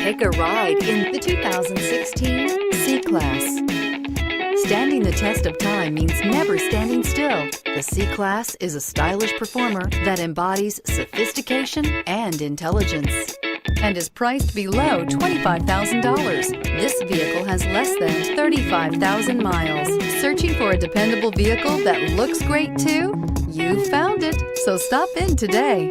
Take a ride in the 2016 C-Class. Standing the test of time means never standing still. The C-Class is a stylish performer that embodies sophistication and intelligence and is priced below $25,000. This vehicle has less than 35,000 miles. Searching for a dependable vehicle that looks great too? You found it, so stop in today.